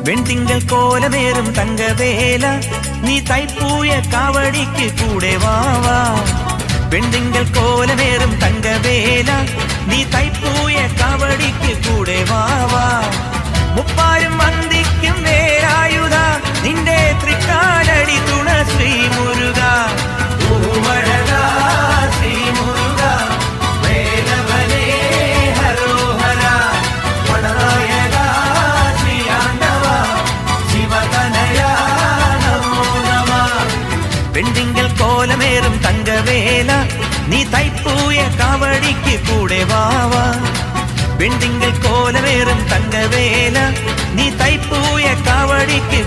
വെൺതിങ്കൾ കോലമേറും തങ്കവേല നീ തൈപ്പൂയ കാവടിക്ക് കൂടെ വാവാ. വെൺതിങ്കൾ കോലമേറും തങ്കവേല നീ തൈപ്പൂയ കാവടിക്ക് കൂടെ വാവാ. മുപ്പാരും വന്ദിക്കും വേലായുധ നിന്റെ തൃക്കാലടി തുണ ശ്രീ മുരുക. പൂവഴക ശ്രീ മുരുക വേലവനേ ഹരോഹര. വടനായക ശ്രീ ആണ്ടവ ശിവതനയ നമോ നമ. വെൺതിങ്കൾ കോലമേറും തങ്കവേല നീ തൈപ്പൂയ കാവടിക്ക് കൂടെ വാവാ. വെൺതിങ്കൾ കോലമേറും തങ്കവേല നീ തൈപ്പൂയ കാവടിക്ക്